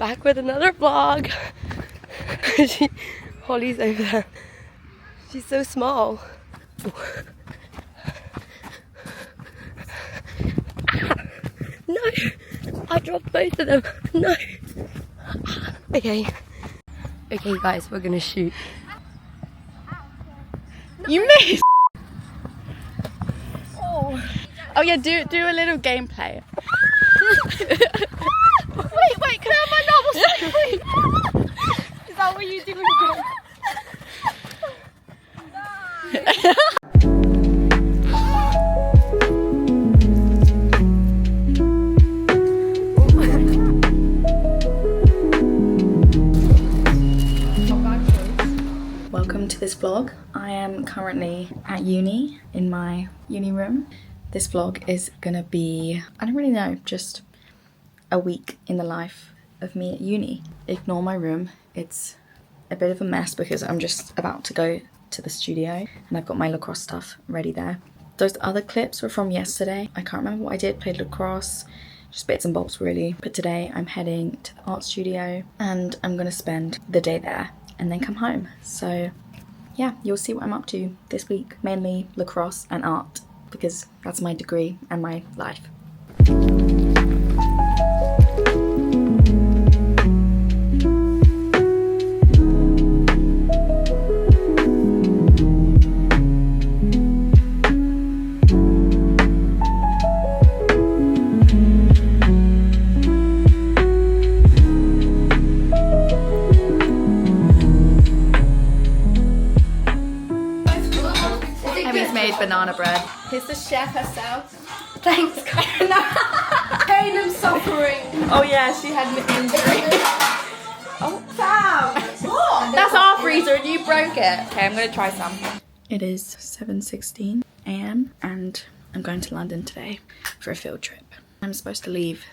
back with another vlog. Holly's over there. She's so small. No! I dropped both of them. No! Okay. Okay guys, we're gonna shoot. You missed! Oh yeah, do a little gameplay. wait, can I have my normal selfie? Is that what you do when you Welcome to this vlog. I am currently at uni in my uni room. This vlog is gonna be, I don't really know, just a week in the life of me at uni. Ignore my room. It's a bit of a mess because I'm just about to go to the studio and I've got my lacrosse stuff ready there. Those other clips were from yesterday. I can't remember what I did. Played lacrosse, just bits and bobs really. But today I'm heading to the art studio and I'm gonna spend the day there and then come home. So yeah, you'll see what I'm up to this week. Mainly lacrosse and art because that's my degree and my life. Banana bread. Here's the chef herself. Thanks, Pain and suffering. Oh yeah, she had an injury. Oh, Sam! What? That's our freezer and you broke it. Okay, I'm gonna try some. It is 7:16 AM and I'm going to London today for a field trip. I'm supposed to leave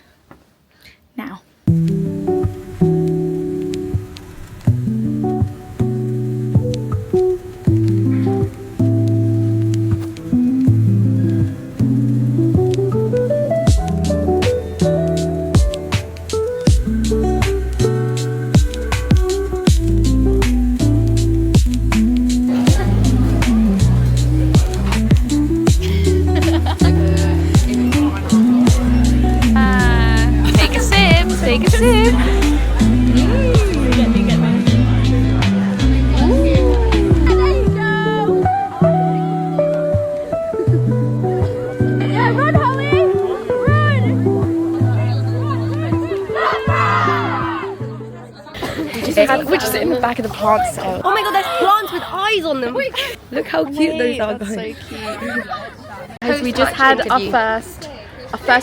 now. Take a sip. We're just in the back of the plant cell. Oh my god, there's plants with eyes on them. Look how cute those are, guys. So cute. Because we just had our first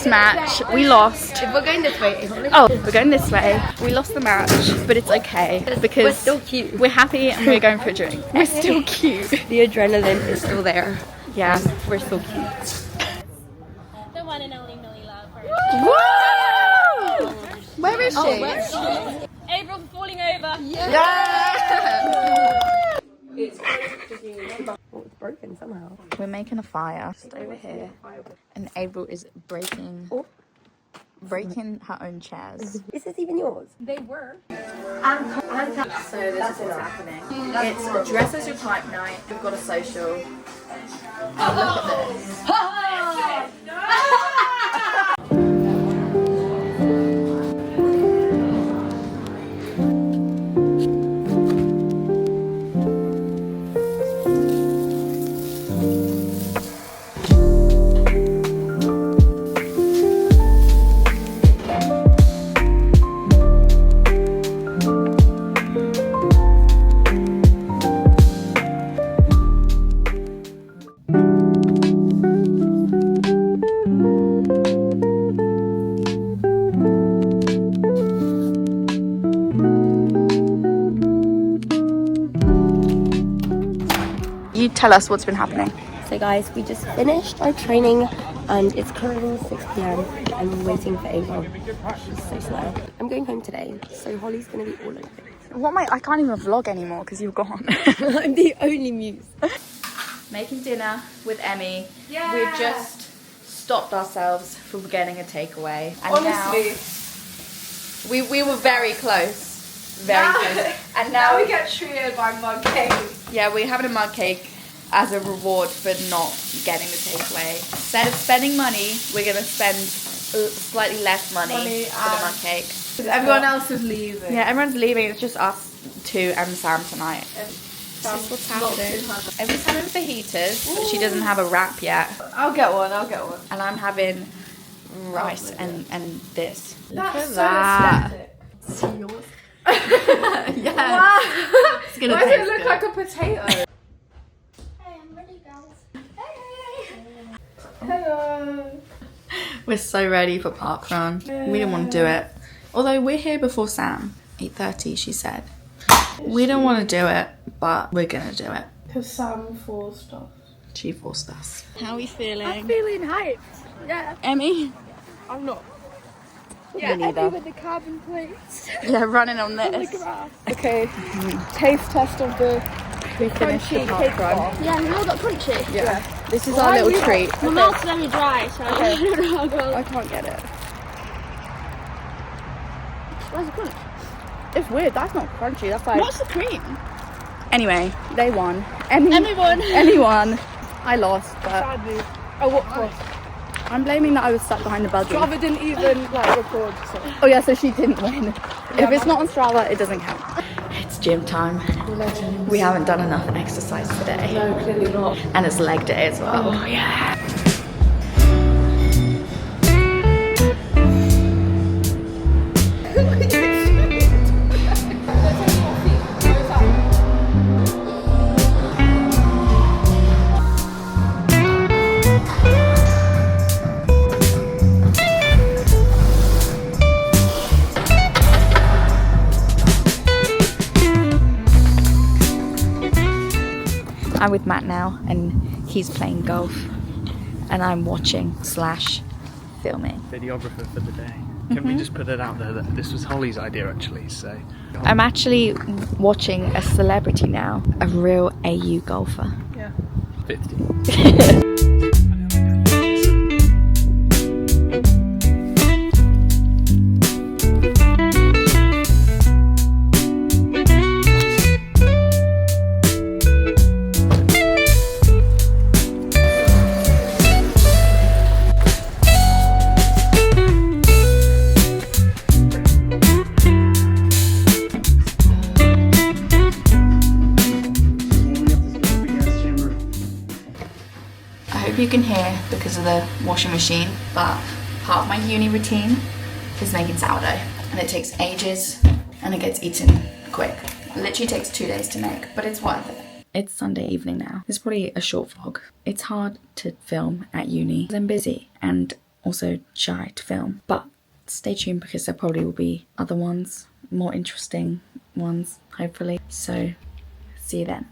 match. We lost. We're going this way. Oh, we're going this way. We lost the match, but it's okay because we're still cute. We're happy and we're going for a drink. We're still cute. The adrenaline is still there. Yeah, we're still cute. The one and only Millie Love. Woo! Where is she? April's falling over. Yeah! It's broken somehow. We're making a fire just over here, and April is breaking her own chairs. Is this even yours? They were. So this is what's happening. It's dress as your type night. We've got a social. Oh, look at this. You tell us what's been happening. So guys, we just finished our training and it's currently 6 PM and we're waiting for April. She's so slow. I'm going home today, so Holly's gonna be all over it. What I can't even vlog anymore because you're gone. I'm the only muse. Making dinner with Emmy. Yeah. We've just stopped ourselves from getting a takeaway. And honestly, We were very close. Very close. And now we get treated by mug cake. Yeah, we're having a mug cake as a reward for not getting the takeaway. Instead of spending money, we're gonna spend slightly less money for the mug cake. Everyone else is leaving. Yeah, everyone's leaving. It's just us two and Sam tonight. Sam's what's not happening. too hungry. Everyone's having fajitas, but she doesn't have a wrap yet. I'll get one. And I'm having rice and this. That's so that. aesthetic. Yours? Yeah. Wow. It's gonna Why does taste it look good. like a potato? Hey, I'm ready, guys. Hey. Hello. We're so ready for park run. We didn't want to do it. Although we're here before Sam. 8:30, she said. We don't want to do it, but we're gonna do it. Because Sam forced us. She forced us. How are we feeling? I'm feeling hyped. Yeah. Emmy? I'm not. Yeah, neither. with the carbon plates. Yeah, running on this. Okay. Taste test of the We finished the park run. Yeah, we all got crunchy. Yeah. This is our little treat. My mouth's very dry, so I don't know how it goes. I can't get it. Where's the crunch? It's weird. That's not crunchy. That's like. What's the cream? Anyway, they won. Emmy Everyone. won. I lost, but Oh, what cost? I'm blaming that I was stuck behind the buggy. Strava didn't even like record. So. Oh yeah, so she didn't win. If it's not on Strava, it doesn't count. It's gym time. We haven't done enough exercise today. No, clearly not. And it's leg day as well. Oh yeah. I'm with Matt now, and he's playing golf, and I'm watching / filming. Videographer for the day. Can we just put it out there that this was Holly's idea actually, so... I'm actually watching a celebrity now, a real AU golfer. Yeah. 50. I hope you can hear because of the washing machine, but part of my uni routine is making sourdough, and it takes ages and it gets eaten quick. It literally takes 2 days to make, but it's worth it. It's Sunday evening now. It's probably a short vlog. It's hard to film at uni. I'm busy and also shy to film, but stay tuned because there probably will be other ones, more interesting ones, hopefully. So see you then.